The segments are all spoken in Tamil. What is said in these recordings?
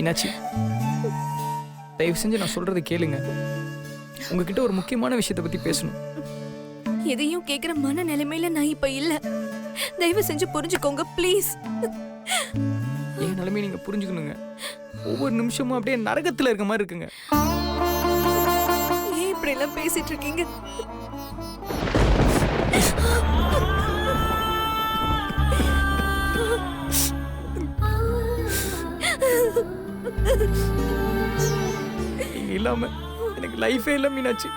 மீனாட்சி, தயவு செஞ்சு நான் சொல்றதை கேளுங்க. உங்ககிட்ட ஒரு முக்கியமான விஷயத்தை பத்தி பேசணும். எதையும் கேக்குற மன நிலைமையில நான் இப்ப இல்ல. தயவு செஞ்சு புரிஞ்சுக்கோங்க ப்ளீஸ். என் நிலைமையை நீங்க புரிஞ்சுக்கணுங்க. ஒவ்வொரு நிமிஷமும் அப்படியே நரகத்துல இருக்க மாதிரி இருக்குங்க. ஏன் இப்படி எல்லாம் பேசிட்டு இருக்கீங்க? நீங்க இல்லாம எனக்கு லைஃபே இல்ல மீனாட்சி.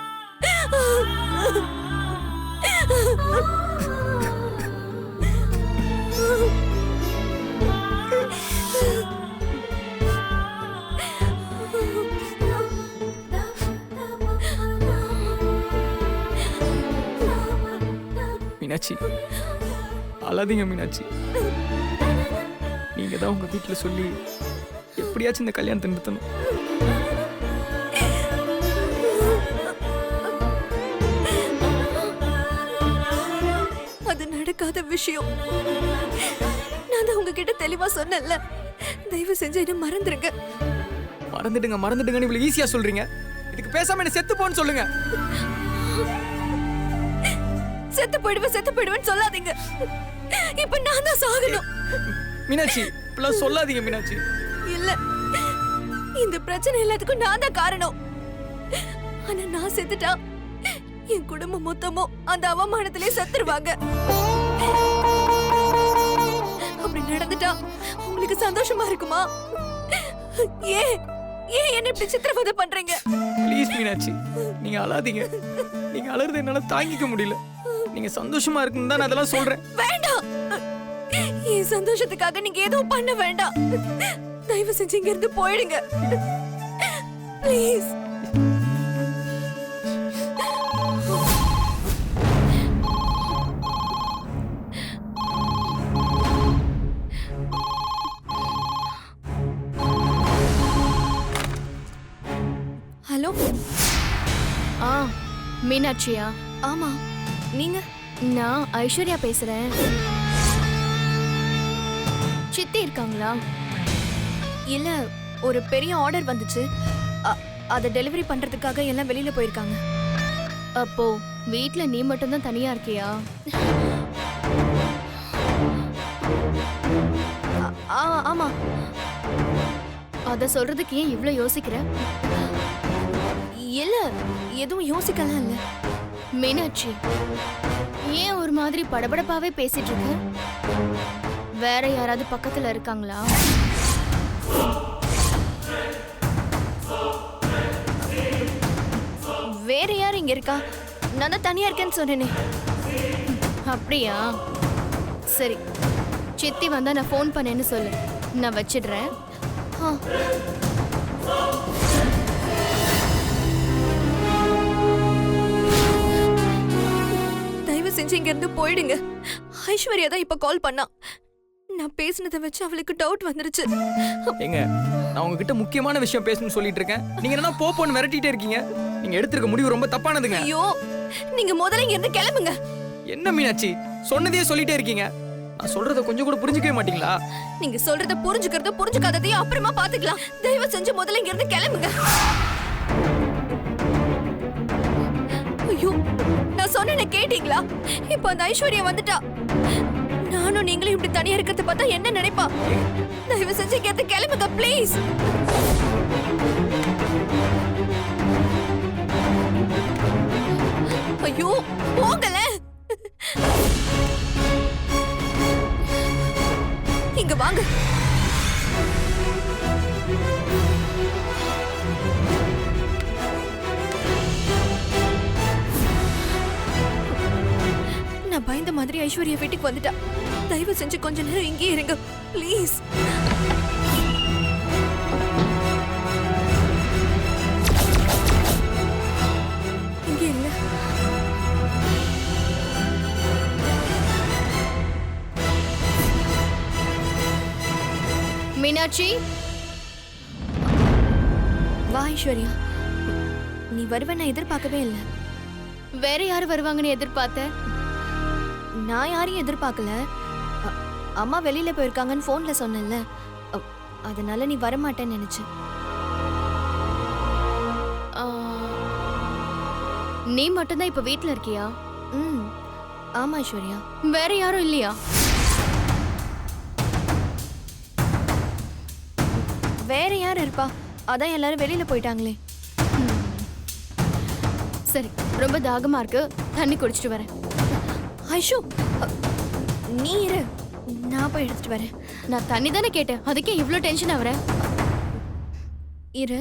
மீனாட்சி, அழாதீங்க மீனாட்சி. நீங்க தான் உங்க வீட்டுல சொல்லி எப்படியாச்சும் இந்த கல்யாணத்தை நிறுத்தணும். அது நடக்காத விஷயம். நான் தான் உங்ககிட்ட தெளிவா சொன்னேன்ல, தயவு செஞ்சு என்ன மறந்துருங்க. மறந்துடுங்க மறந்துடுங்கன்னு இவ்வளவு ஈஸியா சொல்றீங்க. இதுக்கு பேசாம என்ன செத்து போன்னு சொல்லுங்க. செத்து போயிடுவேன்னு சொல்லாதீங்க. இப்ப நான் தான் சாகணும். மீனாட்சி, இப்பெல்லாம் சொல்லாதீங்க மீனாட்சி. இல்ல, இந்த பிரச்சனை எல்லாத்துக்கும் நான் தான் காரணம். ஆனா நான் செத்துட்டா என் குடும்பம் மொத்தமும் அந்த அவமானத்திலே செத்துருவாங்க. அப்படி நடந்துட்டா உங்களுக்கு சந்தோஷமா இருக்குமா? ஏன் என்ன இப்படி சித்திரவதை பண்றீங்க? ப்ளீஸ் மீனாட்சி, நீங்க அழாதீங்க. நீங்க அழறது என்னால தாங்கிக்க முடியல. நீங்க சந்தோஷமா இருக்குன்னு தான் நான் அதெல்லாம் சொல்றேன். வேண்டாம், என் சந்தோஷத்துக்காக நீங்க எதுவும் பண்ண வேண்டாம். தயவு செஞ்சு இங்க இருந்து போயிடுங்க ப்ளீஸ். ஹலோ. மீனாட்சியா? ஆமா, நீங்க? நான் ஐஸ்வர்யா பேசுறேன். சித்தி இருக்காங்களா? இல்ல, ஒரு பெரிய ஆர்டர் வந்துச்சு. அதை டெலிவரி பண்றதுக்காக எல்லாம் வெளியில போயிருக்காங்க. அப்போ வீட்ல நீ மட்டும் தான் தனியா இருக்கியா? ஆமா. அத சொல்றதுக்கு ஏன் இவ்ளோ யோசிக்கிற? இல்ல, எதுவும் யோசிக்கலாம் இல்ல. மீனாட்சி, ஏன் ஒரு மாதிரி படபடப்பாவே பேசிட்டு இருக்க? வேற யாராவது பக்கத்துல இருக்காங்களா? வேற யார் இங்க இருக்கா? நான் தான் தனியா இருக்கேன்னு சொன்னேனே. அப்படியா? சரி, சித்தி வந்தா நான் ஃபோன் பண்ணேன்னு சொல்லு. நான் வச்சிடுறேன். தயவு செஞ்சு இங்க இருந்து போயிடுங்க. ஐஸ்வர்யா தான் இப்ப கால் பண்ணா. நான் பேசினதை வச்சு அவளுக்கு டவுட் வந்துருச்சு. ஏங்க, நான் உங்ககிட்ட முக்கியமான விஷயம் பேசணும்னு சொல்லிட்டு இருக்கேன். நீங்க என்ன போன்னு விரட்டிட்டே இருக்கீங்க. நீங்க எடுத்திருக்க முடிவு ரொம்ப தப்பானதுங்க. ஐயோ, நீங்க முதல்ல இங்க இருந்து கிளம்புங்க. என்ன மீனாட்சி, சொன்னதையே சொல்லிட்டே இருக்கீங்க. நான் சொல்றத கொஞ்சம் கூட புரிஞ்சுக்கவே மாட்டீங்களா? நீங்க சொல்றத புரிஞ்சுக்காததையும் அப்புறமா பாத்துக்கலாம். தயவு செஞ்சு முதல்ல இங்க இருந்து கிளம்புங்க. ஐயோ, நான் சொன்னேன்னு கேட்டீங்களா? இப்ப அந்த ஐஸ்வர்யா வந்துட்டா. நானும் நீங்களும் இப்படி தனியா இருக்கிறத பார்த்தா என்ன நினைப்பா? தயவு செஞ்சு இங்க இருந்து கிளம்புங்க ப்ளீஸ். ஐயோ, போகல. இங்க வாங்க. நான் பயந்த மாதிரி ஐஸ்வர்யா வீட்டுக்கு வந்துட்டா. தயவு செஞ்சு கொஞ்ச நேரம் இங்கே இருங்க ப்ளீஸ். இங்கே இருங்க. மீனாட்சி, வா ஐஸ்வர்யா. நீ வருவ நான் எதிர்பார்க்கவே இல்லை. வேற யாரு வருவாங்கன்னு எதிர்பார்த்த? நான் யாரையும் எதிர்பார்க்கல. அம்மா வெளியில போயிருக்காங்கன்னு போன்ல சொன்னேன்ல. அதனால நீ வரமாட்டேன்னு நினைச்சேன். ஆ, நீ மட்டும்தான் இப்ப வீட்ல இருக்கியா? ம் ஆமா ஐஸ்வர்யா. வேற யாரும் இல்லையா? வேற யார் இருப்பா? அதான் எல்லாரும் வெளியில போயிட்டாங்களே. சரி, ரொம்ப தாகமா இருக்கு, தண்ணி குடிச்சிட்டு வரேன். ஐஷு நீ இரு, நான் போய் எடுத்துட்டு வரேன். நான் தண்ணி தானே கேட்டேன், அதுக்கே இவ்ளோ டென்ஷன் ஆவற? இரு.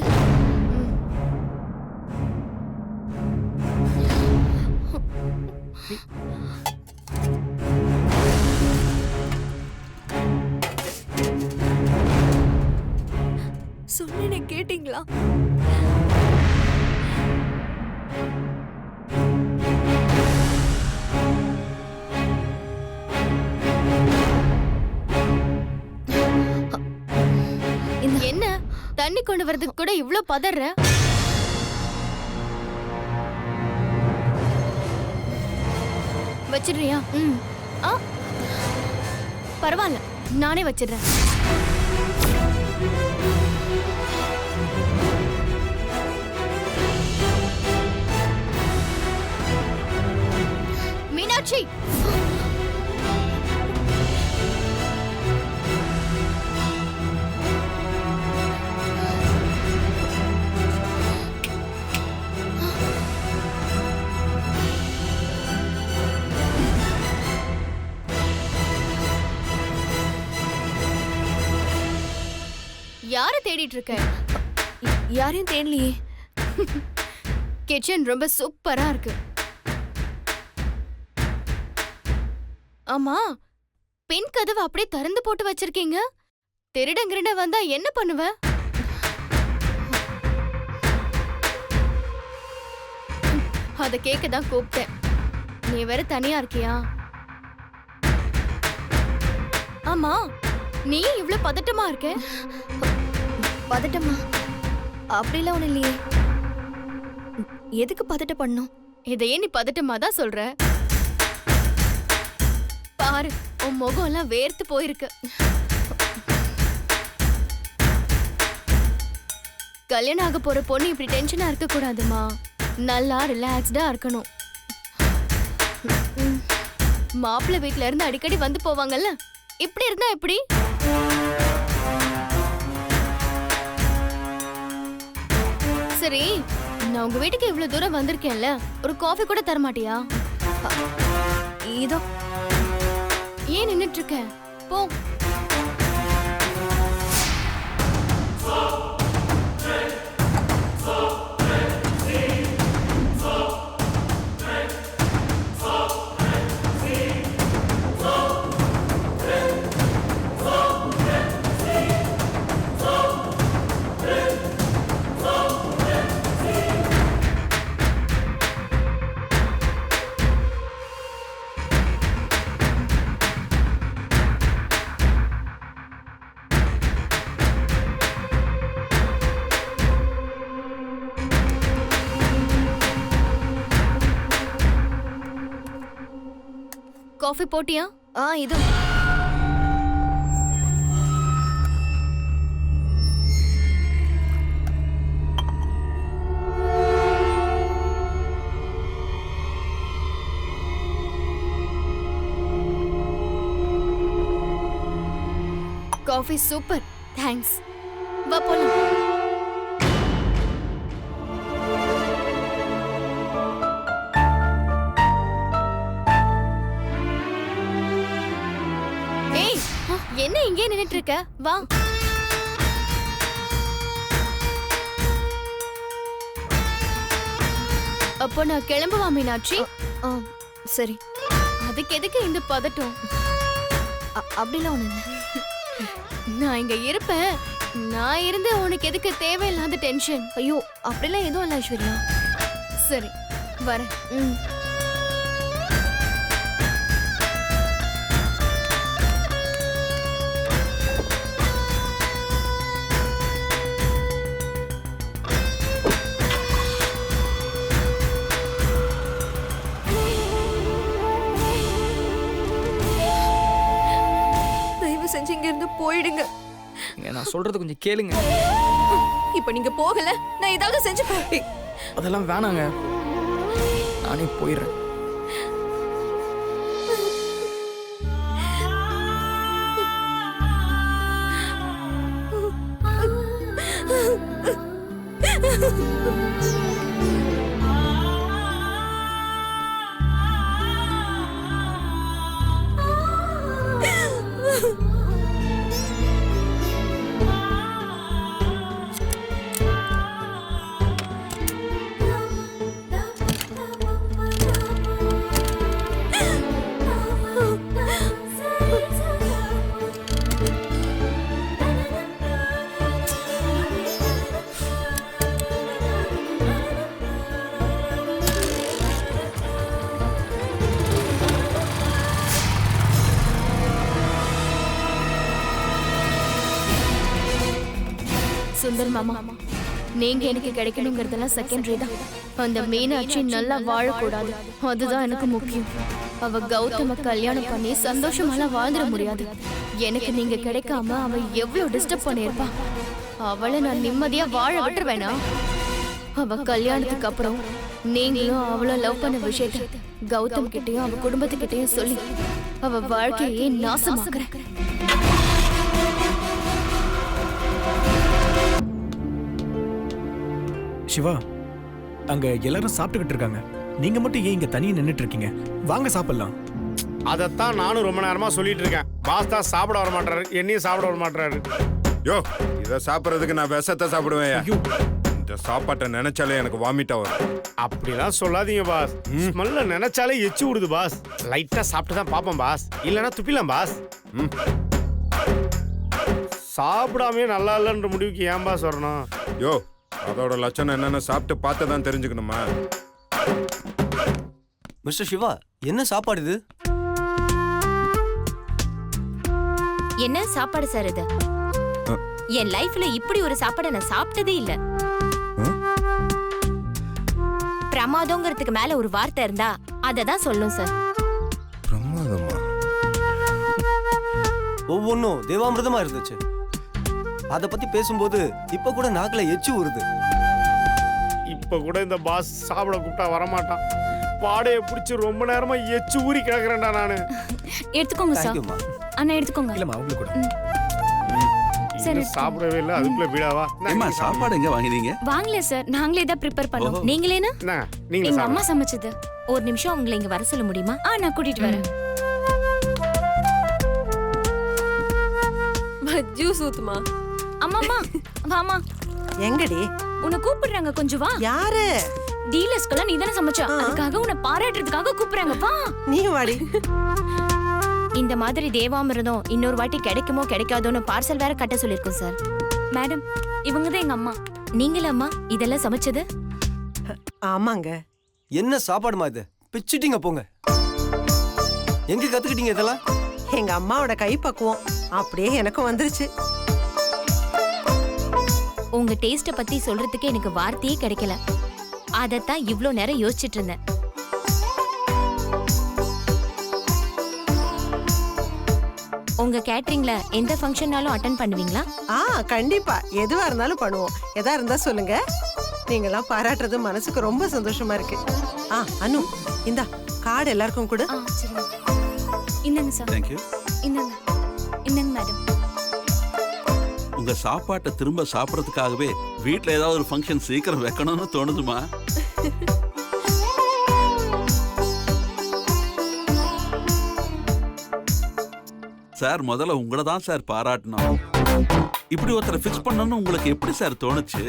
சொன்னேனே கேட்டீங்களா? என்ன தண்ணி கொண்டு வரதுக்கு கூட இவ்ளோ பதற? வச்சிடுறியா? ஆ, பரவாயில்ல, நானே வச்சிடுறேன். மீனாட்சி, யார தேடிட்டு இருக்க? யாரையும் தேடலையே. கிச்சன் ரொம்ப சூப்பரா இருக்கு. ஆமா, பின் கதவு அப்படியே திறந்து போட்டு வச்சிருக்கீங்க. திருடங்கிருட வந்தா என்ன பண்ணுவ? அத கேக்க தான் கூப்பிட்டேன். நீ வேற தனியா இருக்கியா? ஆமா, நீ இவ்ளோ பதட்டமா இருக்க? பதட்டமா? அப்படிலாம் ஒண்ணு இல்லையே. எதுக்கு பதட்ட பண்ணும்? இதையே நீ பதட்டமா தான் சொல்ற. பாரு, உன் முகம் எல்லாம் வேர்த்து போயிருக்கு. கல்யாணம் ஆக போற பொண்ணு இப்படி டென்ஷனா இருக்க கூடாதுமா. நல்லா ரிலாக்ஸ்டா இருக்கணும். மாப்பிள்ளை வீட்ல இருந்து அடிக்கடி வந்து போவாங்கல்ல, இப்படி இருந்தா எப்படி? சரி, நான் உங்க வீட்டுக்கு இவ்வளவு தூரம் வந்திருக்கேன்ல, ஒரு காஃபி கூட தர மாட்டியா? இதோ. ஏன் நின்னுட்டு இருக்க? போ. காஃபி போட்டியா? இதோ. Coffee super, thanks. வா போலாம். ஏய், என்ன இங்கே நின்னுட்டு இருக்க? வா. அப்போ நான் கிளம்புவா மீனாட்சி? சரி. அதுக்கு எதுக்கு இந்த பதட்டம்? அப்படிலாம் ஒண்ணு இல்லை. நான் இங்க இருப்பேன். நான் இருந்து உனக்கு எதுக்கு தேவையில்லாத டென்ஷன்? ஐயோ, அப்படிலாம் எதுவும் இல்லை ஐஸ்வர்யா. சரி, வரேன். தயவு செஞ்சு இங்க இருந்து போயிடுங்க. ஏங்க நான் சொல்றது கொஞ்சம் கேளுங்க. இப்ப நீங்க போகல நான் ஏதாவது செஞ்சுப்பேன். ஏய், அதெல்லாம் வேணாங்க, நானே போயிடுறேன். சுந்தர் மாமா, நீங்க எனக்கு கிடைக்கணுங்கிறதெல்லாம் செகண்டரி தான். அந்த மீனாட்சி நல்லா வாழக்கூடாது, அதுதான் எனக்கு முக்கியம். அவ கௌதம கல்யாணம் பண்ணி சந்தோஷமாலாம் வாழ்ந்துட முடியாது. எனக்கு நீங்க கிடைக்காம அவ எவ்வளவு டிஸ்டர்ப் பண்ணிருப்பா. அவளை நான் நிம்மதியா வாழ விட்டுருவேனா? அவ கல்யாணத்துக்கு அப்புறம் நீங்களும் அவளை லவ் பண்ண விஷயத்த கௌதம் கிட்டயும் அவ குடும்பத்துக்கிட்டயும் சொல்லி அவ வாழ்க்கையே நாசமாக்குறேன். சிவா, அங்க எல்லாரும் சாப்பிட்டுக்கிட்டு இருக்காங்க. நீங்க மட்டும் ஏன் இங்க தனியா நின்னுட்டு இருக்கீங்க? வாங்க சாப்பிடலாம். அதைத்தான் நானும் ரொம்ப நேரமா சொல்லிட்டு இருக்கேன். பாஸ் தான் சாப்பிட வர மாட்டாரு, என்னையும் சாப்பிட வர மாட்டாரு. யோ, இத சாப்பிடுறதுக்கு நான் விஷத்தை சாப்பிடுவேன். ஐயோ, இந்த சாப்பாட்டை நினைச்சாலே எனக்கு வாமிட்டா வரும். அப்படிலாம் சொல்லாதீங்க பாஸ். ஸ்மெல்ல நினைச்சாலே எச்சி விடுது பாஸ். லைட்டா சாப்பிட்டு தான் பாப்போம் பாஸ், இல்லைன்னா துப்பிலாம் பாஸ். சாப்பிடாமே நல்லா இல்லைன்ற முடிவுக்கு ஏன் பாஸ் வரணும்? யோ, அதோட லட்சணம் என்னன்னு சாப்பிட்டு பார்த்து தான் தெரிஞ்சுக்கணுமா? மிஸ்டர் சிவா, என்ன சாப்பாடு இது? என்ன சாப்பாடு சார் இது? என் லைஃப்ல இப்படி ஒரு சாப்பாடை நான் சாப்பிட்டதே இல்ல. பிரமாதங்கிறதுக்கு மேல ஒரு வார்த்தை இருந்தா அததான் சொல்லும் சார். பிரமாதமா? ஒவ்வொன்றும் தேவாமிர்தமா இருந்துச்சு. அத பத்தி பேசும்போது இப்ப கூட நாக்குல எச்சி ஊறுது. இப்ப கூட இந்த பாஸ் சாப்பிட கூப்பிட்டா வரமாட்டான். பாடையை பிடிச்சி ரொம்ப நேரமா எச்சி ஊறி கிடக்குறேன்டா நானு. எடுத்துக்கோங்க சார். தேங்க்யூமா. அண்ணா எடுத்துக்கோங்க. இல்லம்மா அவங்களுக்கு கூட. சரி, இன்னும் சாப்பிடவே இல்லை, அதுக்குள்ள வீடாவா? ஏம்மா சாப்பாடு எங்க வாங்கினீங்க? வாங்கல சார், நாங்களே தான் ப்ரிப்பேர் பண்ணோம். நீங்களேனா? நீங்க எங்க அம்மா சமைச்சது. ஒரு நிமிஷம் உங்களை இங்க வர சொல்ல முடியுமா? நான் கூட்டிட்டு வரேன். ஜூஸ் ஊத்துமா. அம்மாமா வாமா. எங்கடி? உன்னை கூப்பிடுறாங்க, கொஞ்சம் வா. யாரு? டீலர்ஸ்க்கெல்லாம் நீ தானே சமைச்சா, அதுக்காக உன்னை பாராட்டுறதுக்காக கூப்பிடுறாங்க, வா. நீ வாடி. இந்த மாதிரி தேவாமிர்தம் இன்னொரு வாட்டி கிடைக்குமோ கிடைக்காதோன்னு பார்சல் வேற கட்ட சொல்லிருக்கோம் சார். மேடம், இவங்க தான் எங்க அம்மா. நீங்களா அம்மா இதெல்லாம் சமைச்சது? ஆமாங்க. என்ன சாப்பாடுமா இது? பிச்சிட்டீங்க போங்க. எங்க கத்துக்கிட்டீங்க இதெல்லாம்? எங்க அம்மாவோட கைப்பக்குவம் அப்படியே எனக்கும் வந்துருச்சு. உங்க டேஸ்ட பத்தி சொல்றதுக்கு எனக்கு வார்த்தையே கிடைக்கல. அதத்தான் இவ்ளோ நேரம் யோசிச்சுட்டு இருந்தேன். உங்க கேட்டரிங்ல எந்த ஃபங்க்ஷன்னாலும் அட்டெண்ட் பண்ணுவீங்களா? கண்டிப்பா, எதுவா இருந்தாலும் பண்ணுவோம். எதா இருந்தா சொல்லுங்க. நீங்களாம் பாராட்டுறது மனசுக்கு ரொம்ப சந்தோஷமா இருக்கு. அனு, இந்தா கார்டு எல்லாருக்கும் கொடு. சரி. இந்தாங்க சார். Thank you. இந்தாங்க. இந்தாங்க மேடம். உங்க சாப்பாட்டை திரும்ப சாப்பிடறதுக்காகவே வீட்ல ஏதாவது ஒரு ஃபங்க்ஷன் சீக்கிரம் வைக்கணும்னு தோணுதுமா? சார், முதல்ல உங்களை தான் சார் பாராட்டணும். இப்படி ஒருத்தரை ஃபிக்ஸ் பண்ணணும்னு உங்களுக்கு எப்படி சார் தோணுச்சு?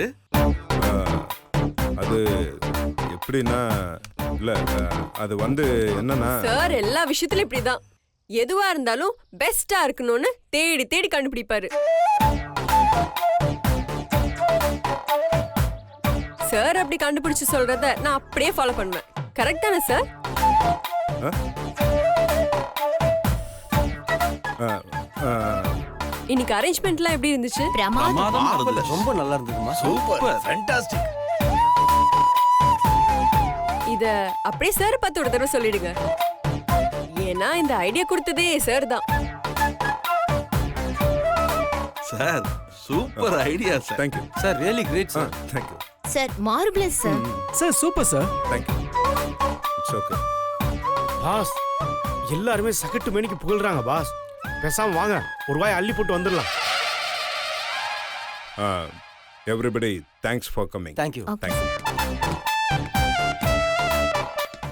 அது எப்படின்னா, இல்ல அது வந்து என்னன்னா சார் எல்லா விஷயத்துலயும் இப்படிதான். எதுவா இருந்தாலும் பெஸ்டா இருக்கணும்னு தேடி தேடி கண்டுபிடிப்பாரு. சார் அப்படி கண்டுபிடிச்சு சொல்றத நான் அப்படியே ஃபாலோ பண்ணுவேன். கரெக்ட் தானே சார்? இன்னைக்கு அரேஞ்ச்மெண்ட்லாம் எப்படி இருந்துச்சு? பிரமாதமா இருந்துல. ரொம்ப நல்லா இருந்ததுமா. Super, fantastic. இத அப்படியே சார் பார்த்து ஒரு தடவை சொல்லிடுங்க. ஏன்னா இந்த ஐடியா கொடுத்ததே சார் தான். Sir, super idea sir. Thank you sir really great sir. Thank you sir marvellous sir. Sir super sir. Thank you. It's okay. Boss எல்லாருமே சகட்டு மேனிக்கு புகழ்றாங்க பாஸ். பேசாம வாங்க ஒரு வாய் அள்ளி போட்டு வந்துடலாம். Everybody thanks for coming. Thank you. Thank you.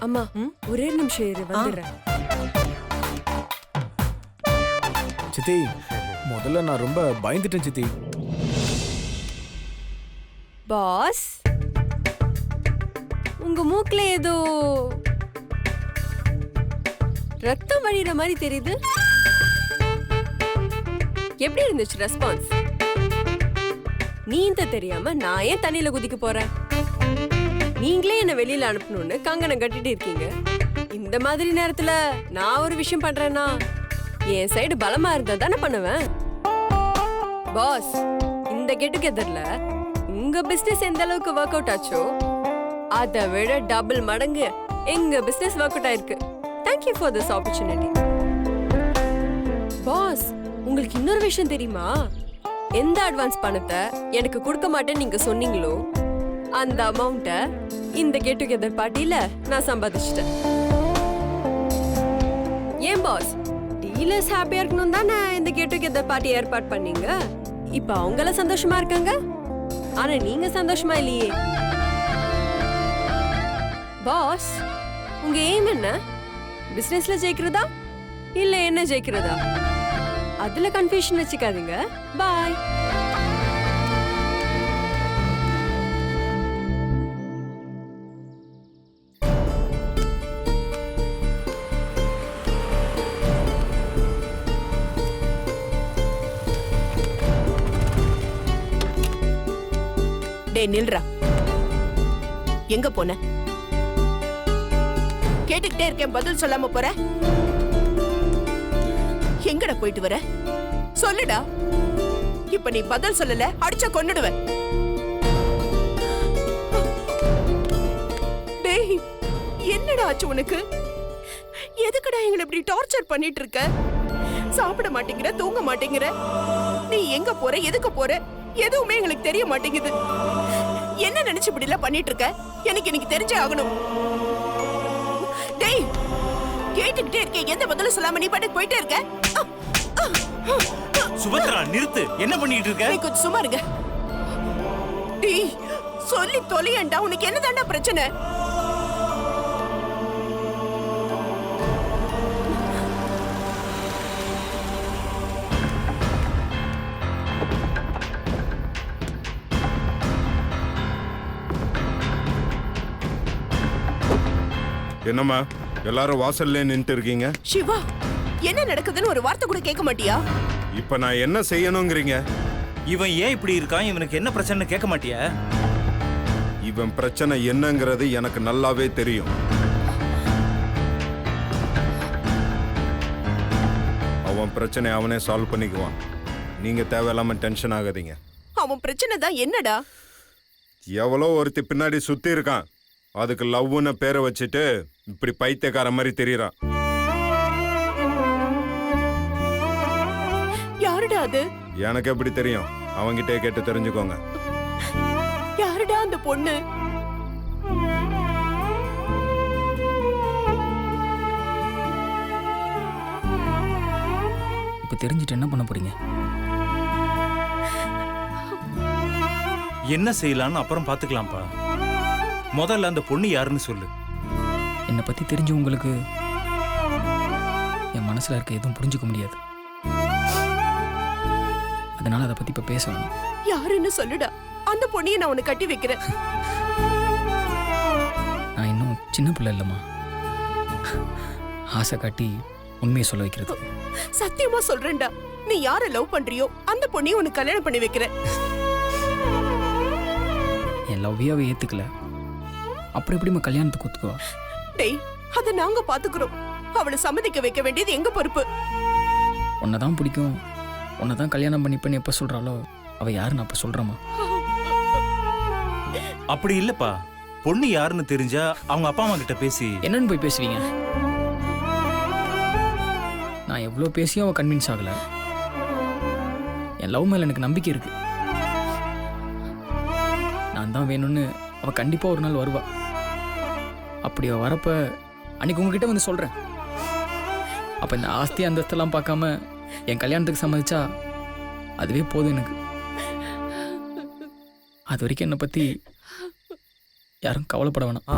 அம்மா ஒரே நிமிஷம் இரு வந்துடுறேன். சித்தி முதல்ல நான் ரொம்ப பயந்துட்டேன் சித்தி. பாஸ் உங்க மூக்குல ஏதோ ரத்தம் வழிகிற மாதிரி தெரியுது. எப்படி இருந்துச்சு ரெஸ்பான்ஸ்? நீந்த தெரியாம நான் ஏன் தண்ணியில குதிக்க போறேன்? நீங்களே என்ன வெளியில அனுப்பணும்னு கங்கணம் கட்டிட்டு இருக்கீங்க. இந்த மாதிரி நேரத்துல நான் ஒரு விஷயம் பண்றேன்னா என் சைடு பலமா இருந்தா தானே பண்ணுவேன். பாஸ் இந்த கெட் டுகெதர்ல உங்க பிசினஸ் எந்த அளவுக்கு ஒர்க் அவுட் ஆச்சோ அதை விட டபுள் மடங்கு எங்க பிசினஸ் ஒர்க் அவுட் ஆயிருக்கு. Thank you for this opportunity. Boss உங்களுக்கு இன்னொரு விஷயம் தெரியுமா? எந்த அட்வான்ஸ் பணத்தை எனக்கு கொடுக்க மாட்டேன்னு நீங்க சொன்னீங்களோ அந்த அமௌண்ட்டை இந்த கெட் டுகெதர் பார்ட்டியில நான் சம்பாதிச்சிட்டேன். ஏன் பாஸ் டீலர்ஸ் ஹாப்பியா இருக்கணும் தானே இந்த கெட் டுகெதர் பார்ட்டி ஏற்பாடு பண்ணீங்க. இப்ப அவங்கள சந்தோஷமா இருக்காங்க, ஆனா நீங்க சந்தோஷமா இல்லையே. பாஸ் உங்க எய்ம் என்ன? பிசினஸ்ல ஜெயிக்கிறதா இல்ல என்ன ஜெயிக்கிறதா? அதுல கன்ஃபியூஷன் வச்சுக்காதீங்க. பாய். டேய் நில்றா, எங்க போன? கேட்டுக்கிட்டே இருக்கேன், பதில் சொல்லாம போற. எங்கடா போயிட்டு வர? சொல்லுடா. இப்ப நீ பதில் சொல்லல அடிச்ச கொன்னுடுவேன். டேய் என்னடா ஆச்சு உனக்கு? எதுக்குடா எங்களை இப்படி டார்ச்சர் பண்ணிட்டு இருக்க? சாப்பிட மாட்டேங்கிற, தூங்க மாட்டேங்கிற. நீ எங்க போற, எதுக்கு போற, எதுவுமே எங்களுக்கு தெரிய மாட்டேங்குது. என்ன நினைச்சு இப்படி எல்லாம் பண்ணிட்டு இருக்க? எனக்கு தெரிஞ்சே ஆகணும். டேய் கேட்டுக்கிட்டே இருக்கேன், எந்த பதிலும் சொல்லாம நீ பாட்டுக்கு போயிட்டே இருக்க. சுபத்ரா நிறுத்து, என்ன பண்ணிட்டு இருக்க? நீ கொஞ்சம் சும்மா இருங்க. டேய் சொல்லி தொலையண்டா, உனக்கு என்னதாண்டா பிரச்சனை? என்னம்மா எல்லாரும் வாசல்ல நின்னுட்டு இருக்கீங்க? சிவா என்ன நடக்குதுன்னு ஒரு வார்த்தை கூட கேட்க மாட்டியா? இப்ப நான் என்ன செய்யணுங்கிறீங்க? இவன் ஏன் இப்படி இருக்கான், இவனுக்கு என்ன பிரச்சனை கேட்க மாட்டியா? இவன் பிரச்சனை என்னங்கிறது எனக்கு நல்லாவே தெரியும். அவன் பிரச்சனை அவனே சால்வ் பண்ணிக்குவான். நீங்க தேவையில்லாம டென்ஷன் ஆகாதீங்க. அவன் பிரச்சனை தான் என்னடா? எவ்வளோ ஒருத்தி பின்னாடி சுத்தி இருக்கான். அதுக்கு லவ்னு பேரை வச்சுட்டு இப்படி பைத்தியக்கார மாதிரி தெரியறான். யாருடா அது? எனக்கு எப்படி தெரியும்? அவங்கிட்டே கேட்டு தெரிஞ்சுக்கோங்க. யாருடா அந்த பொண்ணு? இப்ப தெரிஞ்சுட்டு என்ன பண்ண போறீங்க? என்ன செய்யலாம்னு அப்புறம் பாத்துக்கலாம்ப்பா. முதல்ல அந்த பொண்ணு யாருன்னு சொல்லு. என்னை பத்தி தெரிஞ்ச உங்களுக்கு என் மனசுல இருக்க எதுவும் புரிஞ்சுக்க முடியாது. அதனால அதை பத்தி இப்ப பேச வேணும். யாருன்னு சொல்லுடா, அந்த பொண்ணையை நான் உன்னை கட்டி வைக்கிறேன். நான் இன்னும் சின்ன பிள்ளை இல்லம்மா, ஆசை காட்டி உண்மையை சொல்ல வைக்கிறது. சத்தியமா சொல்றேன்டா, நீ யாரை லவ் பண்றியோ அந்த பொண்ணையை உனக்கு கல்யாணம் பண்ணி வைக்கிறேன். என் லவ்வியாவை ஏத்துக்கல, அப்புறம் எப்படிம்மா கல்யாணத்துக்கு ஒத்துக்குவா? டேய் அதை நாங்க பாத்துக்கிறோம். அவளை சம்மதிக்க வைக்க வேண்டியது எங்க பொறுப்பு. உன்னதான் பிடிக்கும், உன்னதான் கல்யாணம் பண்ணிப்பேன்னு எப்ப சொல்றாளோ அவ யாருன்னு அப்ப சொல்றமா. அப்படி இல்லப்பா, பொண்ணு யாருன்னு தெரிஞ்சா அவங்க அப்பா அம்மா கிட்ட பேசி. என்னன்னு போய் பேசுவீங்க? நான் எவ்வளோ பேசியும் அவ கன்வின்ஸ் ஆகல. என் லவ் மேல எனக்கு நம்பிக்கை இருக்கு. நான் தான் வேணும்னு அவள் கண்டிப்பாக ஒரு நாள் வருவா. அப்படி அவள் வரப்ப அன்னைக்கு உங்ககிட்ட வந்து சொல்கிறேன். அப்போ இந்த ஆஸ்தி அந்தஸ்தெல்லாம் பார்க்காம என் கல்யாணத்துக்கு சம்மதிச்சா அதுவே போதும் எனக்கு. அது வரைக்கும் என்னை பற்றி யாரும் கவலைப்பட வேணாம்.